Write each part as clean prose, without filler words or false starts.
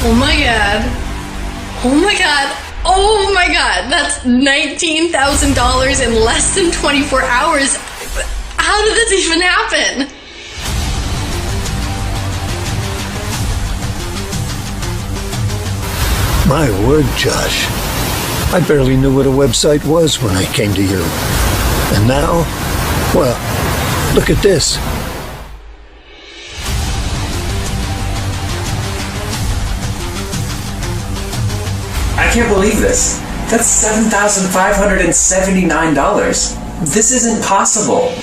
Oh my god. Oh my god. Oh my god. That's $19,000 in less than 24 hours. How did this even happen? My word, Josh. I barely knew what a website was when I came to you. And now, well, look at this. I can't believe this. That's $7,579. This isn't possible.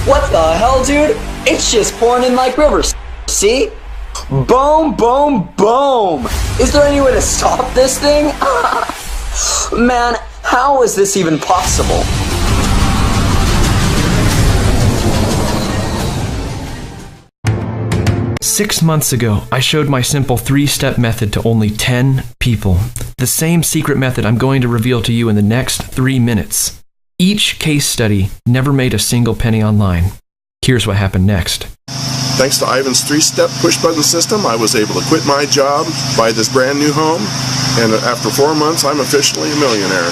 What the hell, dude? It's just pouring in like rivers. See? Boom, boom, boom. Is there any way to stop this thing? Man, how is this even possible? Six months ago, I showed my simple 3-step method to only 10 people. The same secret method I'm going to reveal to you in the next 3 minutes. Each case study never made a single penny online. Here's what happened next. Thanks to Ivan's 3-step push-button system, I was able to quit my job, buy this brand new home, and after 4 months, I'm officially a millionaire.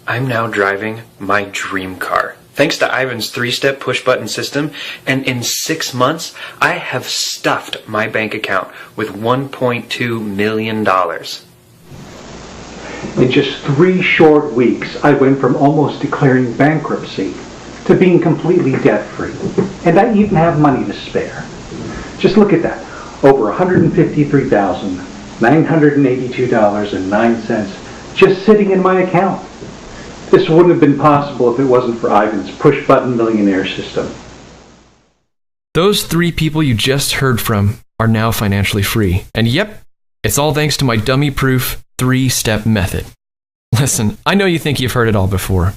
I'm now driving my dream car. Thanks to Ivan's 3-step push-button system, and in 6 months, I have stuffed my bank account with $1.2 million. In just 3 short weeks, I went from almost declaring bankruptcy to being completely debt-free. And I even have money to spare. Just look at that. Over $153,982.09 just sitting in my account. This wouldn't have been possible if it wasn't for Ivan's push-button millionaire system. Those 3 people you just heard from are now financially free. And yep, it's all thanks to my dummy-proof 3-step method. Listen, I know you think you've heard it all before.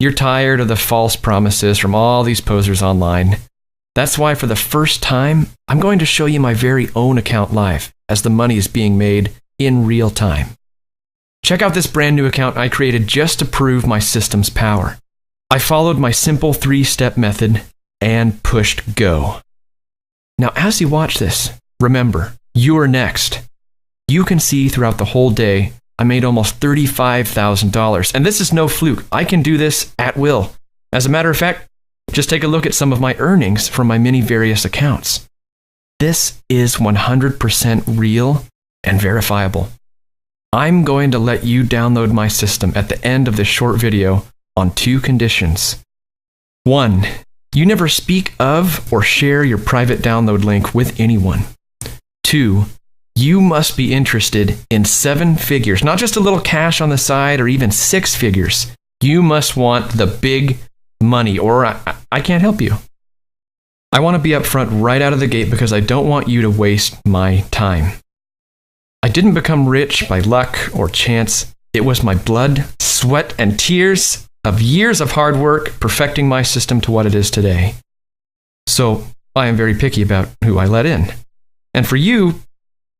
You're tired of the false promises from all these posers online. That's why for the first time, I'm going to show you my very own account live as the money is being made in real time. Check out this brand new account I created just to prove my system's power. I followed my simple 3-step method and pushed go. Now, as you watch this, remember, you're next. You can see throughout the whole day, I made almost $35,000. And this is no fluke. I can do this at will. As a matter of fact, just take a look at some of my earnings from my many various accounts. This is 100% real and verifiable. I'm going to let you download my system at the end of this short video on 2 conditions. 1, you never speak of or share your private download link with anyone. 2, you must be interested in 7 figures, not just a little cash on the side or even 6 figures. You must want the big money or I can't help you. I want to be upfront right out of the gate because I don't want you to waste my time. I didn't become rich by luck or chance. It was my blood, sweat, and tears of years of hard work perfecting my system to what it is today. So I am very picky about who I let in. And for you,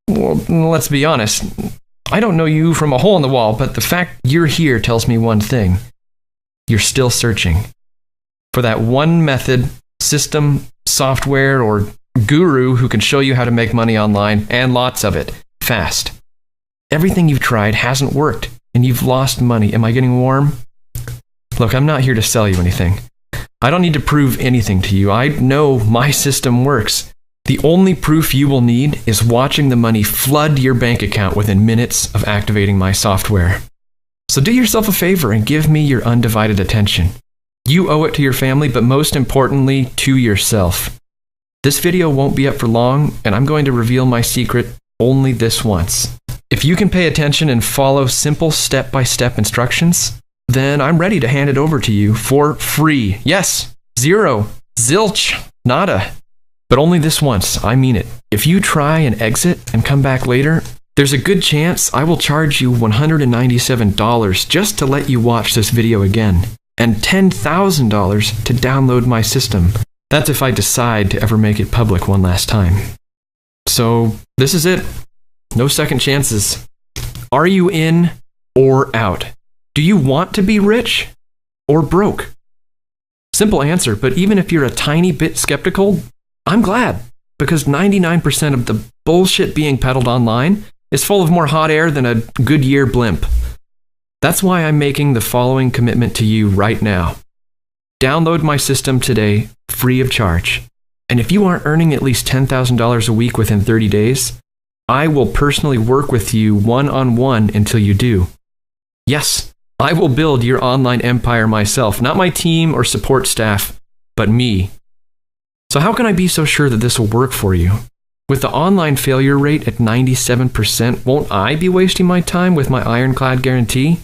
well, let's be honest, I don't know you from a hole in the wall, but the fact you're here tells me one thing. You're still searching for that one method, system, software, or guru who can show you how to make money online, and lots of it, fast. Everything you've tried hasn't worked, and you've lost money. Am I getting warm? Look, I'm not here to sell you anything. I don't need to prove anything to you. I know my system works. The only proof you will need is watching the money flood your bank account within minutes of activating my software. So do yourself a favor and give me your undivided attention. You owe it to your family, but most importantly, to yourself. This video won't be up for long, and I'm going to reveal my secret only this once. If you can pay attention and follow simple step-by-step instructions, then I'm ready to hand it over to you for free. Yes, 0, zilch, nada. But only this once, I mean it. If you try and exit and come back later, there's a good chance I will charge you $197 just to let you watch this video again, and $10,000 to download my system. That's if I decide to ever make it public one last time. So this is it. No second chances. Are you in or out? Do you want to be rich or broke? Simple answer, but even if you're a tiny bit skeptical, I'm glad, because 99% of the bullshit being peddled online is full of more hot air than a Goodyear blimp. That's why I'm making the following commitment to you right now. Download my system today, free of charge. And if you aren't earning at least $10,000 a week within 30 days, I will personally work with you one-on-one until you do. Yes, I will build your online empire myself, not my team or support staff, but me. So how can I be so sure that this will work for you? With the online failure rate at 97%, won't I be wasting my time with my ironclad guarantee?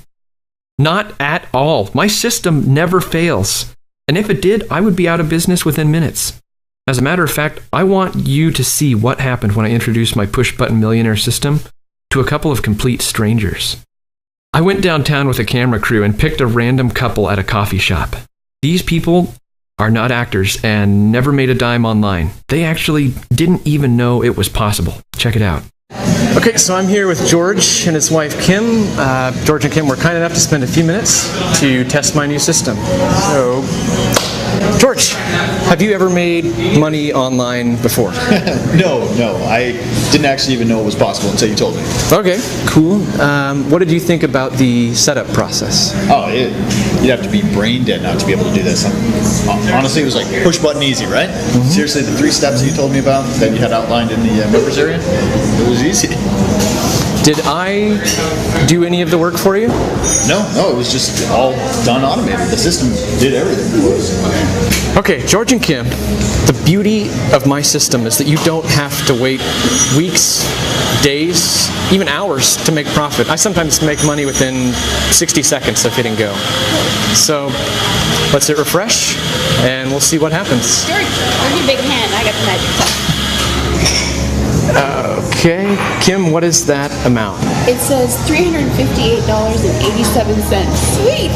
Not at all. My system never fails. And if it did, I would be out of business within minutes. As a matter of fact, I want you to see what happened when I introduced my push-button millionaire system to a couple of complete strangers. I went downtown with a camera crew and picked a random couple at a coffee shop. These people are not actors and never made a dime online. They actually didn't even know it was possible. Check it out. Okay, so I'm here with George and his wife Kim. George and Kim were kind enough to spend a few minutes to test my new system. So, George, have you ever made money online before? No, I didn't actually even know it was possible until you told me. Okay, cool. What did you think about the setup process? Oh, you'd have to be brain dead not to be able to do this. Honestly, it was like push button easy, right? Mm-hmm. Seriously, the 3 steps that you told me about that you had outlined in the members area, it was easy. Did I do any of the work for you? No, it was just all done automated. The system did everything for us. Okay, George and Kim, the beauty of my system is that you don't have to wait weeks, days, even hours to make profit. I sometimes make money within 60 seconds of hitting go. So let's hit refresh and we'll see what happens. George, where's your big hand? I got the magic touch. Okay, Kim, what is that amount? It says $358.87. Sweet!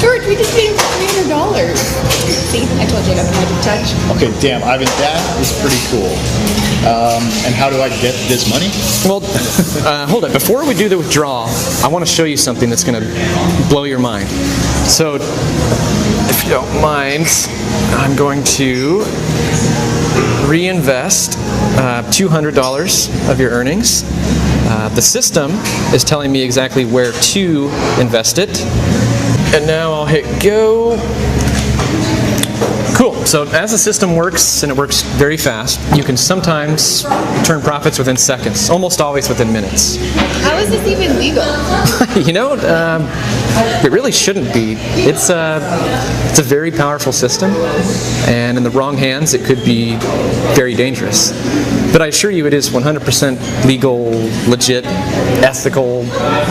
George, we just paid him for $300. See, I told you I got the magic touch. Okay, damn, Ivan, that is pretty cool. And how do I get this money? Well, hold it. Before we do the withdrawal, I want to show you something that's going to blow your mind. So, if you don't mind, I'm going to reinvest $200 of your earnings. The system is telling me exactly where to invest it. And now I'll hit go. Cool. So as the system works, and it works very fast, you can sometimes turn profits within seconds, almost always within minutes. How is this even legal? You know, it really shouldn't be. It's a very powerful system, and in the wrong hands, it could be very dangerous. But I assure you, it is 100% legal, legit, ethical,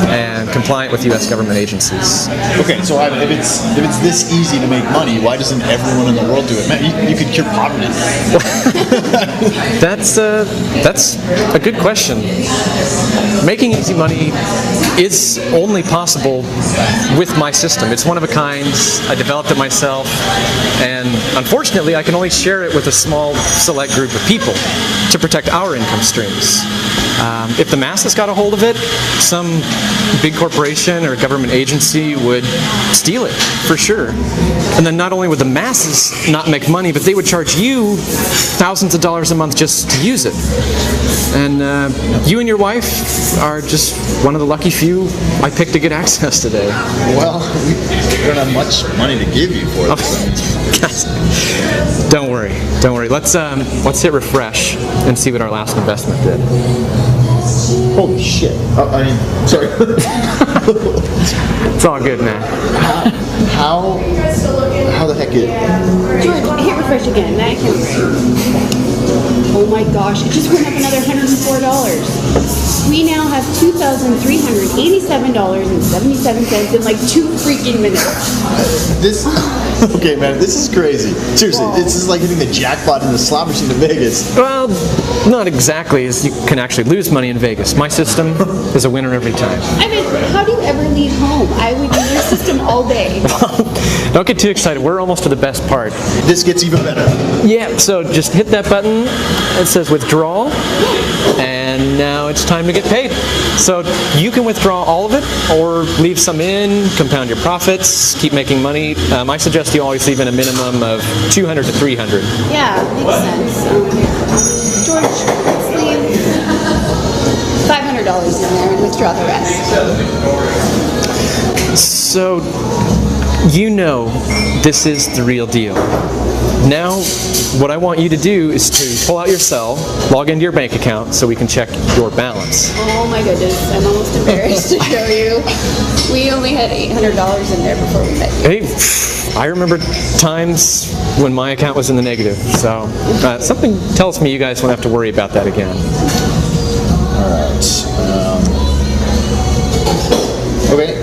and compliant with U.S. government agencies. Okay, so Ivan, if it's this easy to make money, why doesn't everyone in the world do it? Man, you could cure poverty. That's a good question. Making easy money is only possible with my system. It's one of a kind. I developed it myself, and unfortunately, I can only share it with a small, select group of people to protect our income streams. If the masses got a hold of it, some big corporation or government agency would steal it, for sure. And then not only would the masses not make money, but they would charge you thousands of dollars a month just to use it. And you and your wife are just one of the lucky few I picked to get access today. Well, we don't have much money to give you for this. Don't worry. Let's hit refresh and see what our last investment did. Holy shit. Sorry. It's all good, man. How the heck is it? George, hit refresh again. Now I can't. Oh my gosh, it just went up another $104. We now have $2,387.77 in like 2 freaking minutes. Okay, man, this is crazy. Seriously, this is like hitting the jackpot in the slot machine in Vegas. Well, not exactly, as you can actually lose money in Vegas. My system is a winner every time. I mean, how do you ever leave home? I would use your system all day. Don't get too excited. We're almost to the best part. This gets even better. Yeah, so just hit that button. It says withdrawal. And now it's time to get paid. So you can withdraw all of it or leave some in, compound your profits, keep making money. I suggest you always leave in a minimum of 200 to 300. Yeah, makes sense. George, let's leave $500 in there and withdraw the rest. So, you know this is the real deal. Now, what I want you to do is to pull out your cell, log into your bank account so we can check your balance. Oh my goodness, I'm almost embarrassed to show you. We only had $800 in there before we met you. Hey, I remember times when my account was in the negative, so something tells me you guys won't have to worry about that again. Alright. Okay,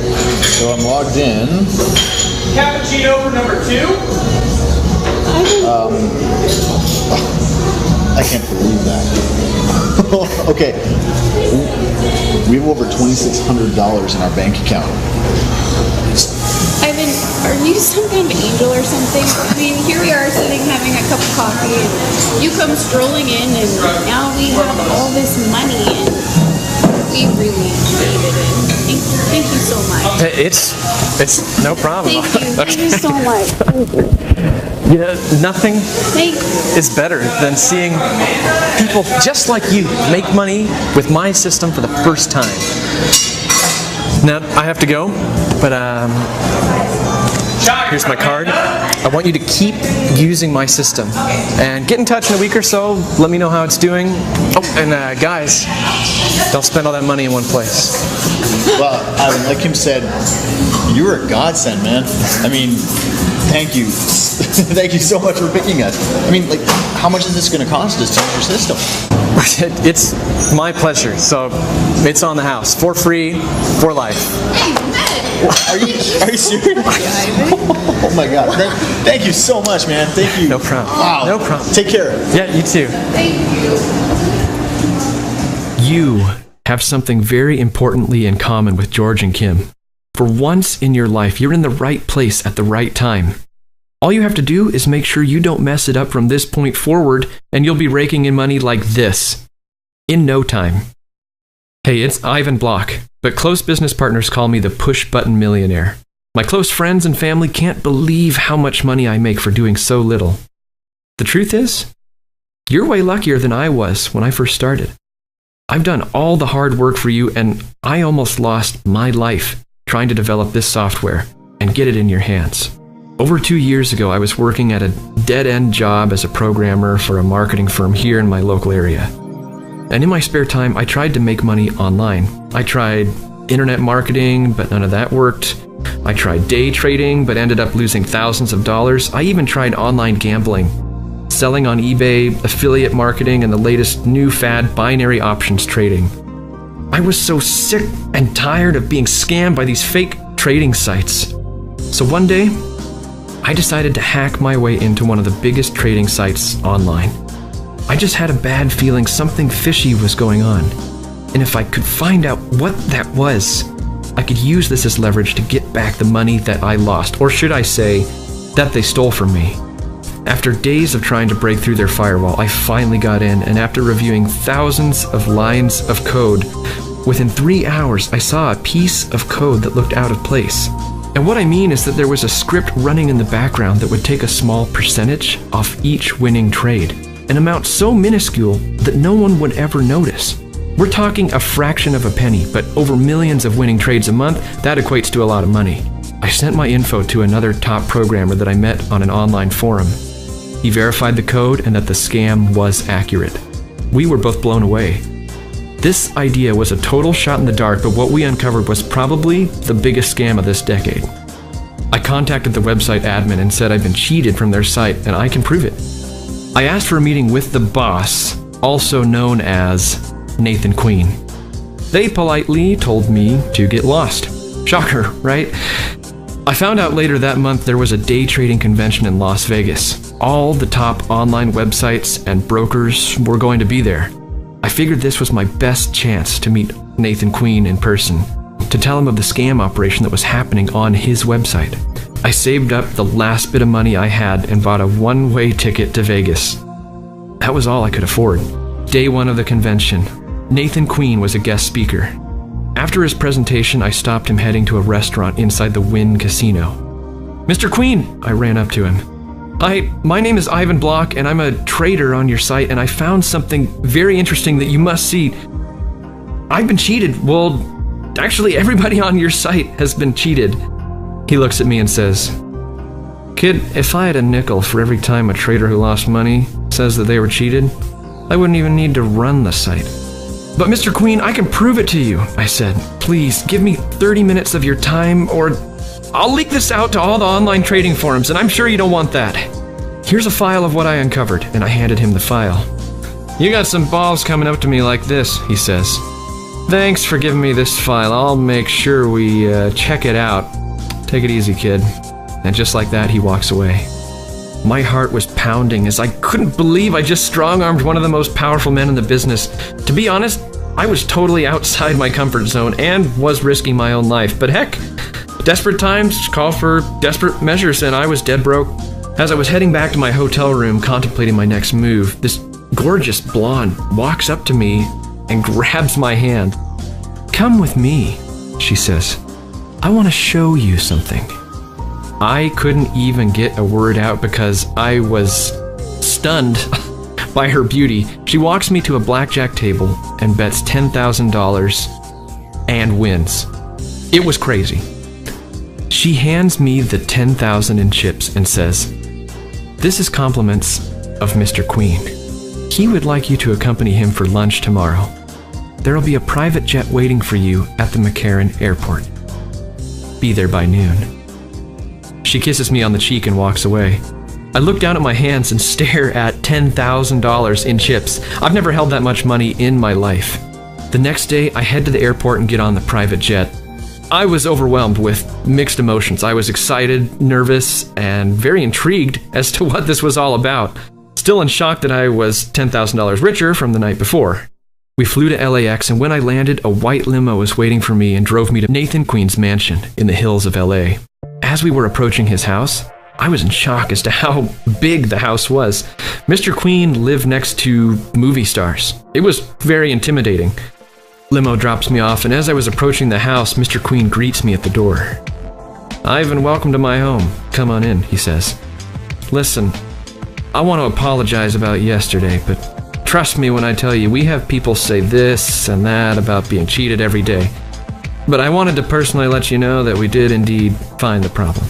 so I'm logged in. Cappuccino for number 2? I can't believe that. Okay, we have over $2,600 in our bank account. Ivan, are you some kind of angel or something? I mean, here we are sitting having a cup of coffee, and you come strolling in, and now we have all this money, and we really needed it. Thank you so much. It's no problem. Thank you so much. You know, nothing Thank is better than seeing people just like you make money with my system for the first time. Now, I have to go, but here's my card. I want you to keep using my system. And get in touch in a week or so. Let me know how it's doing. Oh, and guys, don't spend all that money in one place. Well, Ivan, like Kim said, you were a godsend, man. I mean, thank you. Thank you so much for picking us. I mean, like, how much is this going to cost us to use your system? It's my pleasure. So it's on the house for free, for life. Are you serious? Oh my God! Thank you so much, man. Thank you. No problem. Wow. No problem. Take care. Yeah, you too. Thank you. You have something very importantly in common with George and Kim. For once in your life, you're in the right place at the right time. All you have to do is make sure you don't mess it up from this point forward, and you'll be raking in money like this in no time. Hey, it's Ivan Block, but close business partners call me the push-button millionaire. My close friends and family can't believe how much money I make for doing so little. The truth is, you're way luckier than I was when I first started. I've done all the hard work for you, and I almost lost my life trying to develop this software and get it in your hands. Over 2 years ago, I was working at a dead-end job as a programmer for a marketing firm here in my local area. And in my spare time, I tried to make money online. I tried internet marketing, but none of that worked. I tried day trading, but ended up losing thousands of dollars. I even tried online gambling, selling on eBay, affiliate marketing, and the latest new fad binary options trading. I was so sick and tired of being scammed by these fake trading sites. So one day, I decided to hack my way into one of the biggest trading sites online. I just had a bad feeling something fishy was going on. And if I could find out what that was, I could use this as leverage to get back the money that I lost, or should I say, that they stole from me. After days of trying to break through their firewall, I finally got in, and after reviewing thousands of lines of code, within 3 hours I saw a piece of code that looked out of place. And what I mean is that there was a script running in the background that would take a small percentage off each winning trade, an amount so minuscule that no one would ever notice. We're talking a fraction of a penny, but over millions of winning trades a month, that equates to a lot of money. I sent my info to another top programmer that I met on an online forum. He verified the code and that the scam was accurate. We were both blown away. This idea was a total shot in the dark, but what we uncovered was probably the biggest scam of this decade. I contacted the website admin and said I'd been cheated from their site, and I can prove it. I asked for a meeting with the boss, also known as Nathan Queen. They politely told me to get lost. Shocker, right? I found out later that month there was a day trading convention in Las Vegas. All the top online websites and brokers were going to be there. I figured this was my best chance to meet Nathan Queen in person, to tell him of the scam operation that was happening on his website. I saved up the last bit of money I had and bought a one-way ticket to Vegas. That was all I could afford. Day one of the convention. Nathan Queen was a guest speaker. After his presentation, I stopped him heading to a restaurant inside the Wynn Casino. "Mr. Queen," I ran up to him. "Hi, my name is Ivan Block, and I'm a trader on your site, and I found something very interesting that you must see. I've been cheated. Well, actually, everybody on your site has been cheated." He looks at me and says, "Kid, if I had a nickel for every time a trader who lost money says that they were cheated, I wouldn't even need to run the site." "But Mr. Queen, I can prove it to you," I said. "Please, give me 30 minutes of your time, or I'll leak this out to all the online trading forums, and I'm sure you don't want that. Here's a file of what I uncovered," and I handed him the file. "You got some balls coming up to me like this," he says. "Thanks for giving me this file. I'll make sure we check it out. Take it easy, kid." And just like that, he walks away. My heart was pounding as I couldn't believe I just strong-armed one of the most powerful men in the business. To be honest, I was totally outside my comfort zone and was risking my own life. But heck, desperate times call for desperate measures, and I was dead broke. As I was heading back to my hotel room contemplating my next move, this gorgeous blonde walks up to me and grabs my hand. "Come with me," she says. "I want to show you something." I couldn't even get a word out because I was stunned by her beauty. She walks me to a blackjack table and bets $10,000 and wins. It was crazy. She hands me the $10,000 in chips and says, "This is compliments of Mr. Queen. He would like you to accompany him for lunch tomorrow. There'll be a private jet waiting for you at the McCarran Airport. Be there by noon." She kisses me on the cheek and walks away. I look down at my hands and stare at $10,000 in chips. I've never held that much money in my life. The next day, I head to the airport and get on the private jet. I was overwhelmed with mixed emotions. I was excited, nervous, and very intrigued as to what this was all about. Still in shock that I was $10,000 richer from the night before. We flew to LAX, and when I landed, a white limo was waiting for me and drove me to Nathan Queen's mansion in the hills of LA. As we were approaching his house, I was in shock as to how big the house was. Mr. Queen lived next to movie stars. It was very intimidating. Limo drops me off, and as I was approaching the house, Mr. Queen greets me at the door. "Ivan, welcome to my home. Come on in," he says. "Listen, I want to apologize about yesterday, but trust me when I tell you, we have people say this and that about being cheated every day. But I wanted to personally let you know that we did indeed find the problem."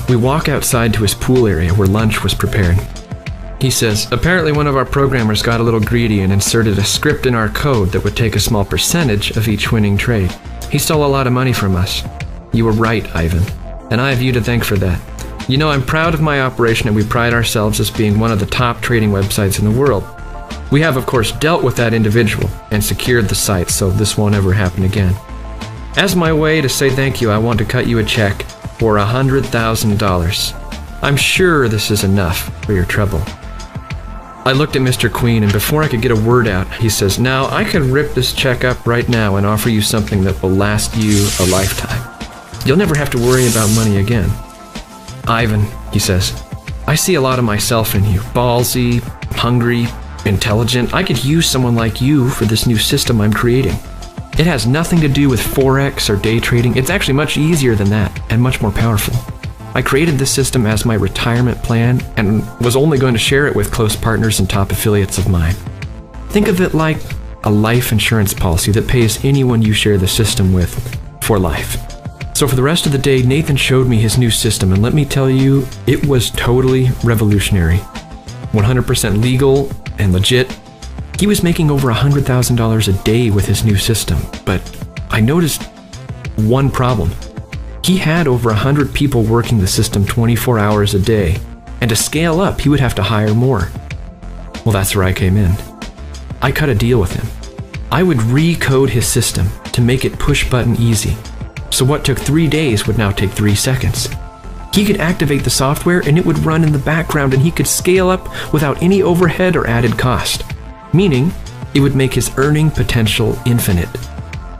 We walk outside to his pool area where lunch was prepared. He says, "Apparently one of our programmers got a little greedy and inserted a script in our code that would take a small percentage of each winning trade. He stole a lot of money from us. You were right, Ivan, and I have you to thank for that. You know, I'm proud of my operation, and we pride ourselves as being one of the top trading websites in the world. We have, of course, dealt with that individual and secured the site, so this won't ever happen again. As my way to say thank you, I want to cut you a check for $100,000. I'm sure this is enough for your trouble." I looked at Mr. Queen, and before I could get a word out, he says, "Now, I could rip this check up right now and offer you something that will last you a lifetime. You'll never have to worry about money again." "Ivan," he says, "I see a lot of myself in you. Ballsy, hungry, intelligent. I could use someone like you for this new system I'm creating. It has nothing to do with Forex or day trading. It's actually much easier than that and much more powerful. I created this system as my retirement plan and was only going to share it with close partners and top affiliates of mine. Think of it like a life insurance policy that pays anyone you share the system with for life." So for the rest of the day, Nathan showed me his new system, and let me tell you, it was totally revolutionary. 100% legal and legit. He was making over $100,000 a day with his new system, but I noticed one problem. He had over 100 people working the system 24 hours a day, and to scale up, he would have to hire more. Well, that's where I came in. I cut a deal with him. I would recode his system to make it push-button easy, so what took 3 days would now take 3 seconds. He could activate the software and it would run in the background, and he could scale up without any overhead or added cost. Meaning, it would make his earning potential infinite.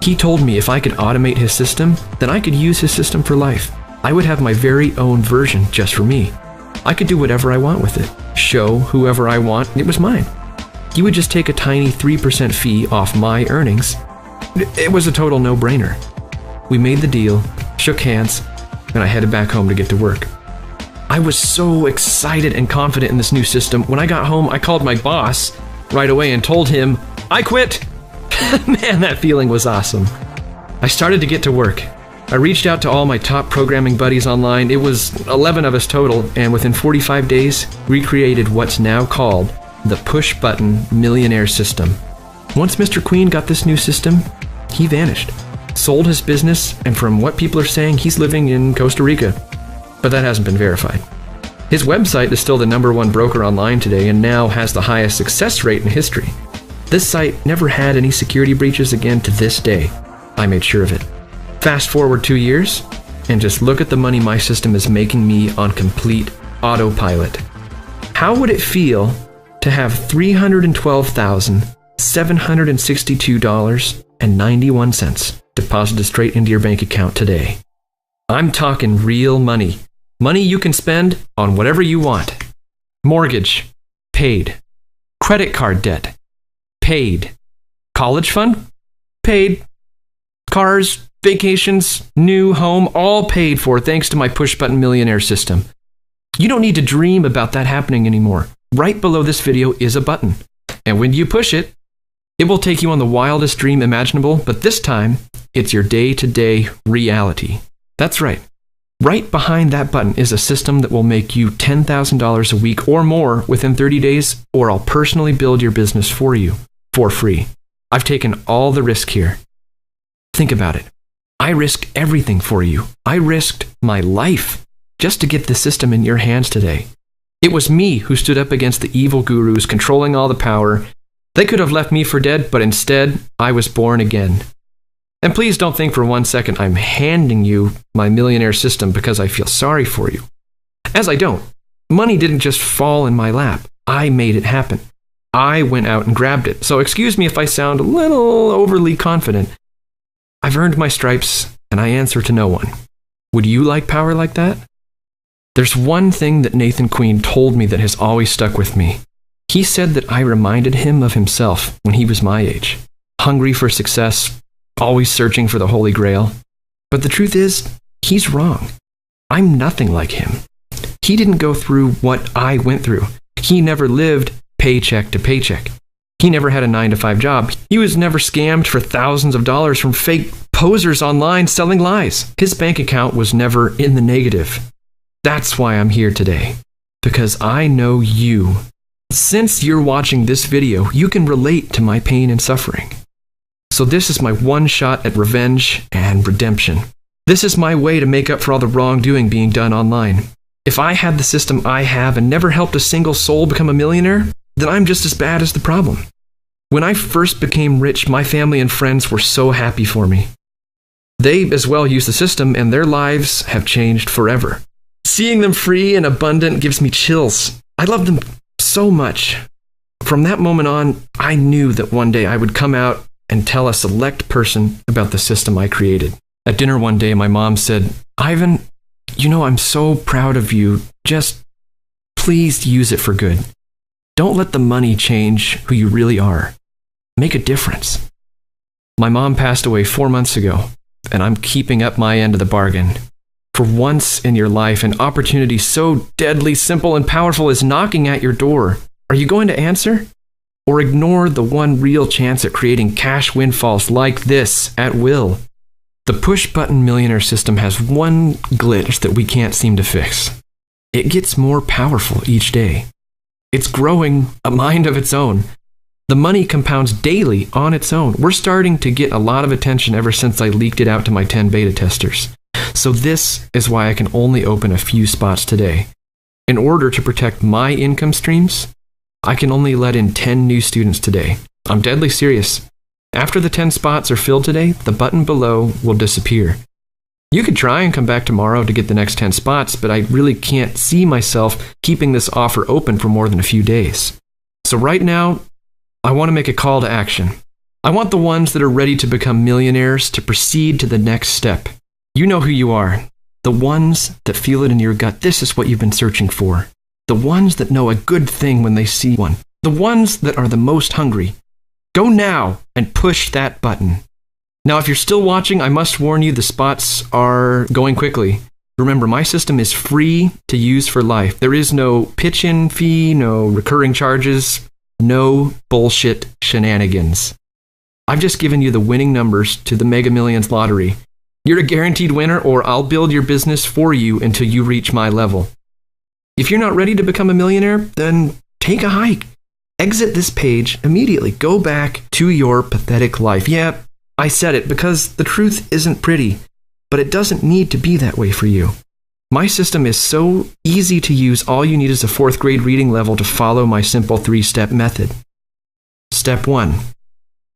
He told me if I could automate his system, then I could use his system for life. I would have my very own version just for me. I could do whatever I want with it, show whoever I want, it was mine. he would just take a tiny 3% fee off my earnings. It was a total no-brainer. We made the deal, shook hands, and I headed back home to get to work. I was so excited and confident in this new system. When I got home, I called my boss right away and told him, I quit! Man, that feeling was awesome. I started to get to work. I reached out to all my top programming buddies online. It was 11 of us total, and within 45 days, we created what's now called the push-button millionaire system. Once Mr. Queen got this new system, he vanished, sold his business, and from what people are saying, he's living in Costa Rica. But that hasn't been verified. His website is still the #1 broker online today and now has the highest success rate in history. This site never had any security breaches again to this day. I made sure of it. Fast forward 2 years, and just look at the money my system is making me on complete autopilot. How would it feel to have $312,762.91 deposited straight into your bank account today? I'm talking real money. Money you can spend on whatever you want. Mortgage, paid. Credit card debt, paid. College fund, paid. Cars, vacations, new home, all paid for thanks to my push-button millionaire system. You don't need to dream about that happening anymore. Right below this video is a button. And when you push it, it will take you on the wildest dream imaginable, but this time, it's your day-to-day reality. That's right. Right behind that button is a system that will make you $10,000 a week or more within 30 days, or I'll personally build your business for you for free. I've taken all the risk here. Think about it. I risked everything for you. I risked my life just to get the system in your hands today. It was me who stood up against the evil gurus controlling all the power. They could have left me for dead, but instead, I was born again. And please don't think for 1 second I'm handing you my millionaire system because I feel sorry for you. As I don't. Money didn't just fall in my lap. I made it happen. I went out and grabbed it. So excuse me if I sound a little overly confident. I've earned my stripes, and I answer to no one. Would you like power like that? There's one thing that Nathan Queen told me that has always stuck with me. He said that I reminded him of himself when he was my age. Hungry for success, always searching for the Holy Grail. But the truth is, he's wrong. I'm nothing like him. He didn't go through what I went through. He never lived paycheck to paycheck. He never had a 9-to-5 job. He was never scammed for thousands of dollars from fake posers online selling lies. His bank account was never in the negative. That's why I'm here today. Because I know you. Since you're watching this video, you can relate to my pain and suffering. So this is my one shot at revenge and redemption. This is my way to make up for all the wrongdoing being done online. If I had the system I have and never helped a single soul become a millionaire, then I'm just as bad as the problem. When I first became rich, my family and friends were so happy for me. They as well use the system, and their lives have changed forever. Seeing them free and abundant gives me chills. I love them so much. From that moment on, I knew that one day I would come out and tell a select person about the system I created. At dinner one day, my mom said, "Ivan, you know, I'm so proud of you. Just please use it for good. Don't let the money change who you really are. Make a difference." My mom passed away 4 months ago, and I'm keeping up my end of the bargain. For once in your life, an opportunity so deadly simple and powerful is knocking at your door. Are you going to answer? Or ignore the one real chance at creating cash windfalls like this at will? The push-button millionaire system has one glitch that we can't seem to fix. It gets more powerful each day. It's growing a mind of its own. The money compounds daily on its own. We're starting to get a lot of attention ever since I leaked it out to my 10 beta testers. So this is why I can only open a few spots today. In order to protect my income streams, I can only let in 10 new students today. I'm deadly serious. After the 10 spots are filled today, the button below will disappear. You could try and come back tomorrow to get the next 10 spots, but I really can't see myself keeping this offer open for more than a few days. So right now, I want to make a call to action. I want the ones that are ready to become millionaires to proceed to the next step. You know who you are. The ones that feel it in your gut. This is what you've been searching for. The ones that know a good thing when they see one. the ones that are the most hungry. Go now and push that button. Now, if you're still watching, I must warn you, the spots are going quickly. Remember, my system is free to use for life. There is no pitch-in fee, no recurring charges, no bullshit shenanigans. I've just given you the winning numbers to the Mega Millions lottery. You're a guaranteed winner, or I'll build your business for you until you reach my level. If you're not ready to become a millionaire, then take a hike. Exit this page immediately. Go back to your pathetic life. Yeah, I said it because the truth isn't pretty, but it doesn't need to be that way for you. My system is so easy to use, all you need is a 4th grade reading level to follow my simple 3-step method. Step 1.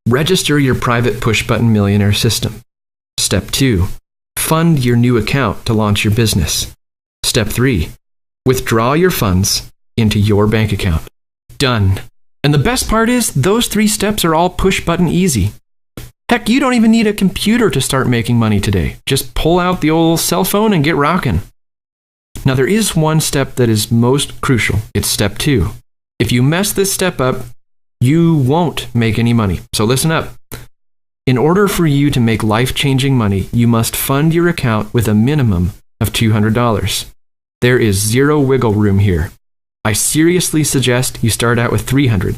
Register your private push-button millionaire system. Step 2. Fund your new account to launch your business. Step 3. Withdraw your funds into your bank account. Done. And the best part is, those 3 steps are all push-button easy. Heck, you don't even need a computer to start making money today. Just pull out the old cell phone and get rocking. Now, there is one step that is most crucial. It's step 2. If you mess this step up, you won't make any money. So listen up. In order for you to make life-changing money, you must fund your account with a minimum of $200. There is zero wiggle room here. I seriously suggest you start out with $300.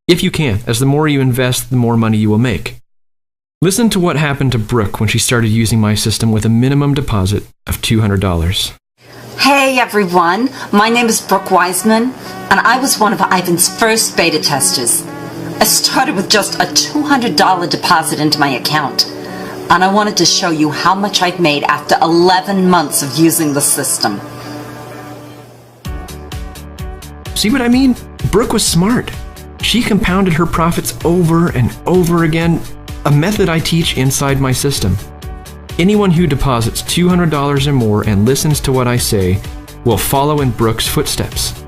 If you can, as the more you invest, the more money you will make. Listen to what happened to Brooke when she started using my system with a minimum deposit of $200. Hey everyone, my name is Brooke Wiseman, and I was one of Ivan's first beta testers. I started with just a $200 deposit into my account, and I wanted to show you how much I've made after 11 months of using the system. See what I mean? Brooke was smart. She compounded her profits over and over again, a method I teach inside my system. Anyone who deposits $200 or more and listens to what I say will follow in Brooke's footsteps.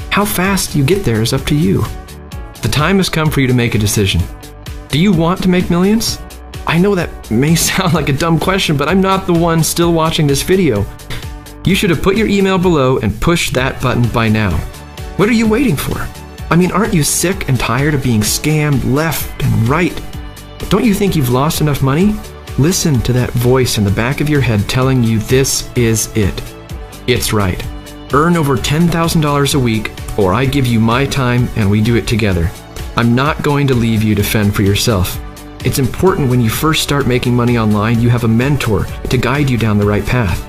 How fast you get there is up to you. The time has come for you to make a decision. Do you want to make millions? I know that may sound like a dumb question, but I'm not the one still watching this video. You should have put your email below and pushed that button by now. What are you waiting for? I mean, aren't you sick and tired of being scammed left and right? Don't you think you've lost enough money? Listen to that voice in the back of your head telling you this is it. It's right. Earn over $10,000 a week, or I give you my time and we do it together. I'm not going to leave you to fend for yourself. It's important when you first start making money online, you have a mentor to guide you down the right path.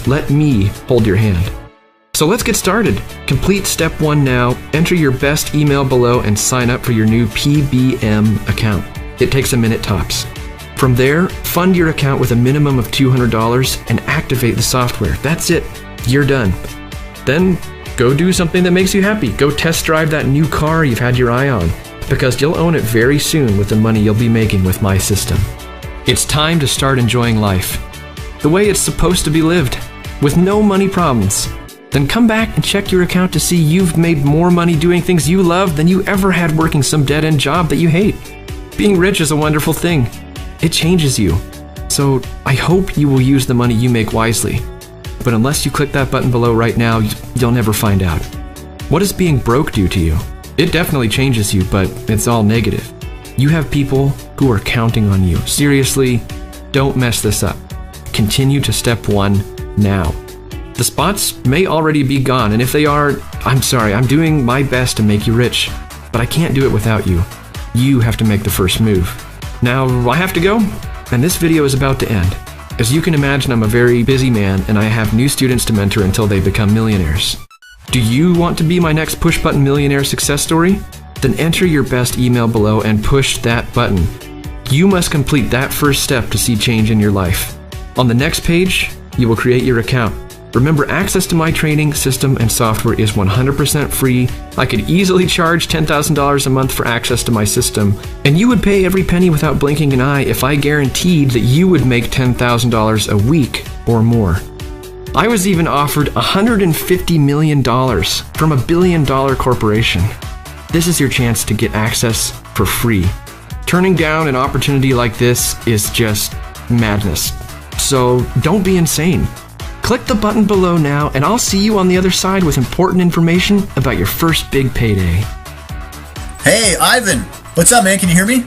Let me hold your hand. So let's get started. Complete step 1 now, enter your best email below, and sign up for your new PBM account. It takes a minute tops. From there, fund your account with a minimum of $200 and activate the software. That's it. You're done. Then go do something that makes you happy. Go test drive that new car you've had your eye on, because you'll own it very soon with the money you'll be making with my system. It's time to start enjoying life the way it's supposed to be lived, with no money problems. Then come back and check your account to see you've made more money doing things you love than you ever had working some dead-end job that you hate. Being rich is a wonderful thing. It changes you. So I hope you will use the money you make wisely. But unless you click that button below right now, you'll never find out. What does being broke do to you? It definitely changes you, but it's all negative. You have people who are counting on you. Seriously, don't mess this up. Continue to step 1 now. The spots may already be gone, and if they are, I'm sorry, I'm doing my best to make you rich, but I can't do it without you. You have to make the first move. Now, I have to go, and this video is about to end. As you can imagine, I'm a very busy man, and I have new students to mentor until they become millionaires. Do you want to be my next push-button millionaire success story? Then enter your best email below and push that button. You must complete that first step to see change in your life. On the next page, you will create your account. Remember, access to my training, system, and software is 100% free. I could easily charge $10,000 a month for access to my system, and you would pay every penny without blinking an eye if I guaranteed that you would make $10,000 a week or more. I was even offered $150 million from a billion-dollar corporation. This is your chance to get access for free. Turning down an opportunity like this is just madness. So don't be insane. Click the button below now, and I'll see you on the other side with important information about your first big payday. Hey, Ivan. What's up, man? Can you hear me?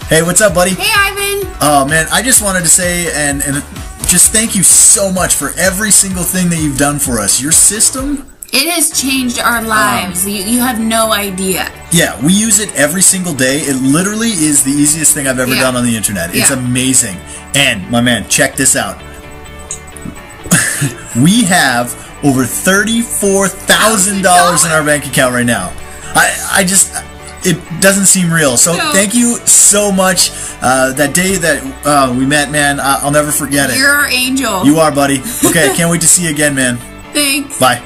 Hey, what's up, buddy? Hey, Ivan. Oh, man, I just wanted to say and just thank you so much for every single thing that you've done for us. Your system... It has changed our lives. You have no idea. Yeah, we use it every single day. It literally is the easiest thing I've ever done on the internet. It's amazing. And, my man, check this out. We have over $34,000 in our bank account right now. I just... It doesn't seem real. So thank you so much. That day that we met, man, I'll never forget it. You're our angel. You are, buddy. Okay, I can't wait to see you again, man. Thanks. Bye.